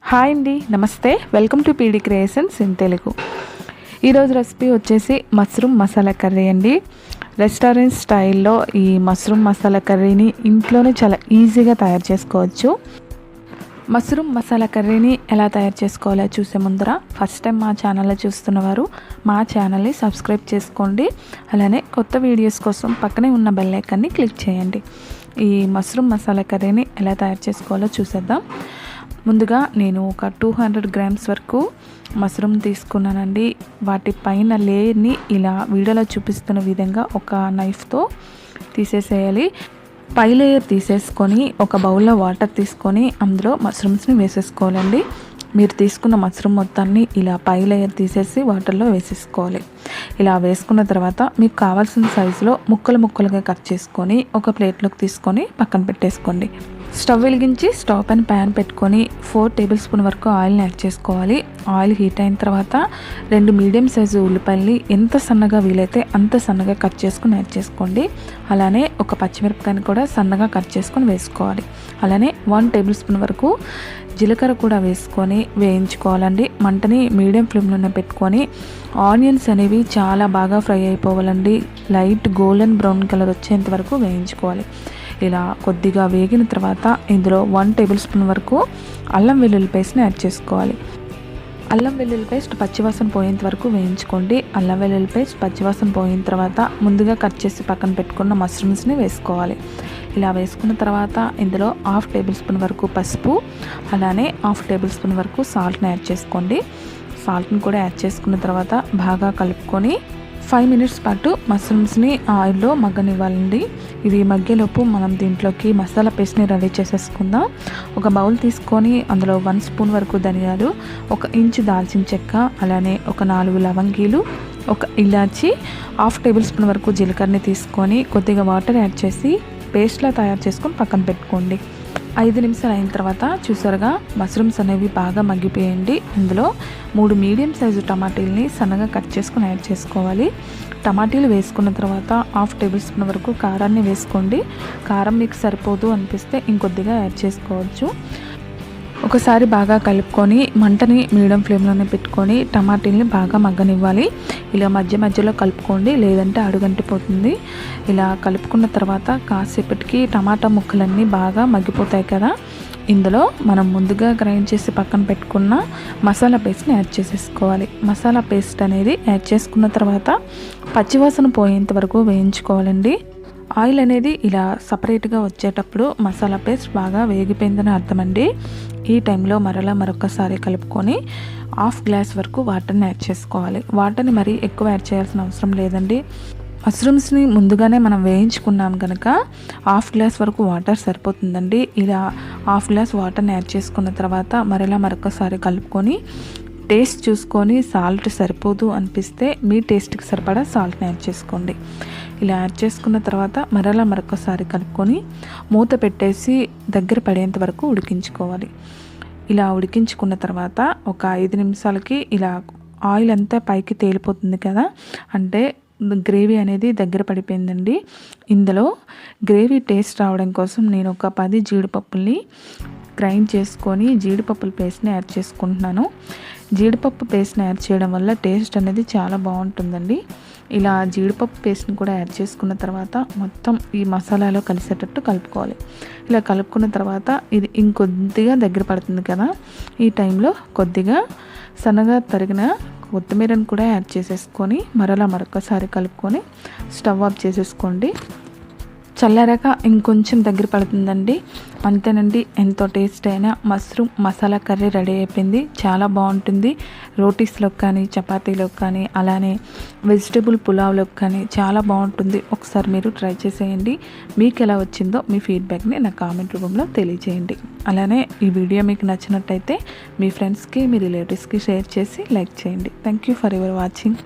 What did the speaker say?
Hi అండి, నమస్తే. Welcome to PD creations in Telugu. ఈరోజు రెసిపీ వచ్చేసి మష్రూమ్ మసాలా కర్రీ అండి. రెస్టారెంట్ స్టైల్లో ఈ మష్రూమ్ మసాలా కర్రీని ఇంట్లోనే చాలా ఈజీగా తయారు చేసుకోవచ్చు. మష్రూమ్ మసాలా కర్రీని ఎలా తయారు చేసుకోవాలో చూసే ముందర ఫస్ట్ టైం మా ఛానల్లో చూస్తున్నవారు మా ఛానల్ని సబ్స్క్రైబ్ చేసుకోండి. అలానే కొత్త వీడియోస్ కోసం పక్కనే ఉన్న బెల్ ఐకాన్ని క్లిక్ చేయండి. ఈ మష్రూమ్ మసాలా కర్రీని ఎలా తయారు చేసుకోవాలో చూసేద్దాం. ముందుగా నేను ఒక 200 గ్రామ్స్ వరకు మష్రూమ్ తీసుకున్నానండి. వాటి పైన లేయర్ని ఇలా వీడియోలో చూపిస్తున్న విధంగా ఒక నైఫ్తో తీసేసేయాలి. పై లేయర్ తీసేసుకొని ఒక బౌల్లో వాటర్ తీసుకొని అందులో మష్రూమ్స్ని వేసేసుకోవాలండి. మీరు తీసుకున్న మష్రూమ్ మొత్తాన్ని ఇలా పై లేయర్ తీసేసి వాటర్లో వేసేసుకోవాలి. ఇలా వేసుకున్న తర్వాత మీకు కావాల్సిన సైజులో ముక్కలుగా కట్ చేసుకొని ఒక ప్లేట్లోకి తీసుకొని పక్కన పెట్టేసుకోండి. స్టవ్ వెలిగించి స్టవ్ పైన ప్యాన్ పెట్టుకొని 4 టేబుల్ స్పూన్ వరకు ఆయిల్ని యాడ్ చేసుకోవాలి. ఆయిల్ హీట్ అయిన తర్వాత 2 మీడియం సైజు ఉల్లిపాయల్ని ఎంత సన్నగా వీలైతే అంత సన్నగా కట్ చేసుకుని యాడ్ చేసుకోండి. అలానే ఒక పచ్చిమిరపకాయని కూడా సన్నగా కట్ చేసుకొని వేసుకోవాలి. అలానే 1 టేబుల్ స్పూన్ వరకు జీలకర్ర కూడా వేసుకొని వేయించుకోవాలండి. మంటని మీడియం ఫ్లేమ్లోనే పెట్టుకొని ఆనియన్స్ అనేవి చాలా బాగా ఫ్రై అయిపోవాలండి. లైట్ గోల్డెన్ బ్రౌన్ కలర్ వచ్చేంత వరకు వేయించుకోవాలి. ఇలా కొద్దిగా వేగిన తర్వాత ఇందులో 1 టేబుల్ స్పూన్ వరకు అల్లం వెల్లుల్లి పేస్ట్ని యాడ్ చేసుకోవాలి. అల్లం వెల్లుల్లి పేస్ట్ పచ్చివాసన పోయేంత వరకు వేయించుకోండి. అల్లం వెల్లుల్లి పేస్ట్ పచ్చివాసన పోయిన తర్వాత ముందుగా కట్ చేసి పక్కన పెట్టుకున్న మష్రూమ్స్ని వేసుకోవాలి. ఇలా వేసుకున్న తర్వాత ఇందులో 1/2 టేబుల్ స్పూన్ వరకు పసుపు, అలానే 1/2 టేబుల్ స్పూన్ వరకు సాల్ట్ని యాడ్ చేసుకోండి. సాల్ట్ని కూడా యాడ్ చేసుకున్న తర్వాత బాగా కలుపుకొని 5 మినిట్స్ పాటు మష్రూమ్స్ని ఆయిల్లో మగ్గనివ్వాలండి. ఇవి మగ్గేలోపు మనం దీంట్లోకి మసాలా పేస్ట్ని రెడీ చేసేసుకుందాం. ఒక బౌల్ తీసుకొని అందులో 1 స్పూన్ వరకు ధనియాలు, 1 ఇంచు దాల్చిన చెక్క, అలానే ఒక 4 లవంగీలు, 1 ఇలాచి, 1/2 టేబుల్ స్పూన్ వరకు జీలకర్రని తీసుకొని కొద్దిగా వాటర్ యాడ్ చేసి పేస్ట్లా తయారు చేసుకొని పక్కన పెట్టుకోండి. 5 నిమిషాలు అయిన తర్వాత చూసారుగా మష్రూమ్స్ అనేవి బాగా మగ్గిపోయండి. ఇందులో 3 మీడియం సైజు టమాటీలని సన్నగా కట్ చేసుకుని యాడ్ చేసుకోవాలి. టమాటీలు వేసుకున్న తర్వాత 1/2 టేబుల్ స్పూన్ వరకు కారాన్ని వేసుకోండి. కారం మీకు సరిపోదు అనిపిస్తే ఇంకొద్దిగా యాడ్ చేసుకోవచ్చు. ఒకసారి బాగా కలుపుకొని మంటని మీడియం ఫ్లేమ్లోనే పెట్టుకొని టమాటీలని బాగా మగ్గనివ్వాలి. ఇలా మధ్యలో కలుపుకోండి, లేదంటే అడుగంటిపోతుంది. ఇలా కలుపుకున్న తర్వాత కాసేపటికి టమాటా ముక్కలన్నీ బాగా మగ్గిపోతాయి కదా. ఇందులో మనం ముందుగా గ్రైండ్ చేసి పక్కన పెట్టుకున్న మసాలా పేస్ట్ని యాడ్ చేసేసుకోవాలి. మసాలా పేస్ట్ అనేది యాడ్ చేసుకున్న తర్వాత పచ్చివాసన పోయేంత వరకు వేయించుకోవాలండి. ఆయిల్ అనేది ఇలా సపరేట్గా వచ్చేటప్పుడు మసాలా పేస్ట్ బాగా వేగిపోయిందని అర్థమండి. ఈ టైంలో మరొకసారి కలుపుకొని 1/2 గ్లాస్ వరకు వాటర్ని యాడ్ చేసుకోవాలి. వాటర్ని మరీ ఎక్కువ యాడ్ చేయాల్సిన అవసరం లేదండి. మష్రూమ్స్ని ముందుగానే మనం వేయించుకున్నాం కనుక 1/2 గ్లాస్ వరకు వాటర్ సరిపోతుందండి. ఇలా 1/2 గ్లాస్ వాటర్ని యాడ్ చేసుకున్న తర్వాత మరొకసారి కలుపుకొని టేస్ట్ చూసుకొని సాల్ట్ సరిపోదు అనిపిస్తే మీ టేస్ట్కి సరిపడా సాల్ట్ని యాడ్ చేసుకోండి. ఇలా యాడ్ చేసుకున్న తర్వాత మరొకసారి కలుపుకొని మూత పెట్టేసి దగ్గర పడేంత వరకు ఉడికించుకోవాలి. ఇలా ఉడికించుకున్న తర్వాత ఒక 5 నిమిషాలకి ఇలా ఆయిల్ అంతా పైకి తేలిపోతుంది కదా, అంటే గ్రేవీ అనేది దగ్గర పడిపోయిందండి. ఇందులో గ్రేవీ టేస్ట్ రావడం కోసం నేను ఒక 10 జీడిపప్పుల్ని గ్రైండ్ చేసుకొని జీడిపప్పుల పేస్ట్ని యాడ్ చేసుకుంటున్నాను. జీడిపప్పు పేస్ట్ని యాడ్ చేయడం వల్ల టేస్ట్ అనేది చాలా బాగుంటుందండి. ఇలా జీడిపప్పు పేస్ట్ని కూడా యాడ్ చేసుకున్న తర్వాత మొత్తం ఈ మసాలాలో కలిసేటట్టు కలుపుకోవాలి. ఇలా కలుపుకున్న తర్వాత ఇది ఇంకొద్దిగా దగ్గర పడుతుంది కదా, ఈ టైంలో కొద్దిగా సన్నగా తరిగిన కొత్తిమీరని కూడా యాడ్ చేసేసుకొని మరొకసారి కలుపుకొని స్టవ్ ఆఫ్ చేసేసుకోండి. చల్లారాక ఇంకొంచెం దగ్గర పడుతుందండి. అంతేనండి, ఎంతో టేస్ట్ అయిన మష్రూమ్ మసాలా కర్రీ రెడీ అయిపోయింది. చాలా బాగుంటుంది. రోటీస్లోకి కానీ, చపాతీలోకి కానీ, అలానే వెజిటేబుల్ పులావ్లోకి కానీ చాలా బాగుంటుంది. ఒకసారి మీరు ట్రై చేసేయండి. మీకు ఎలా వచ్చిందో మీ ఫీడ్బ్యాక్ని నా కామెంట్ రూపంలో తెలియజేయండి. అలానే ఈ వీడియో మీకు నచ్చినట్టయితే మీ ఫ్రెండ్స్కి, మీ రిలేటివ్స్కి షేర్ చేసి లైక్ చేయండి. Thank you for your watching.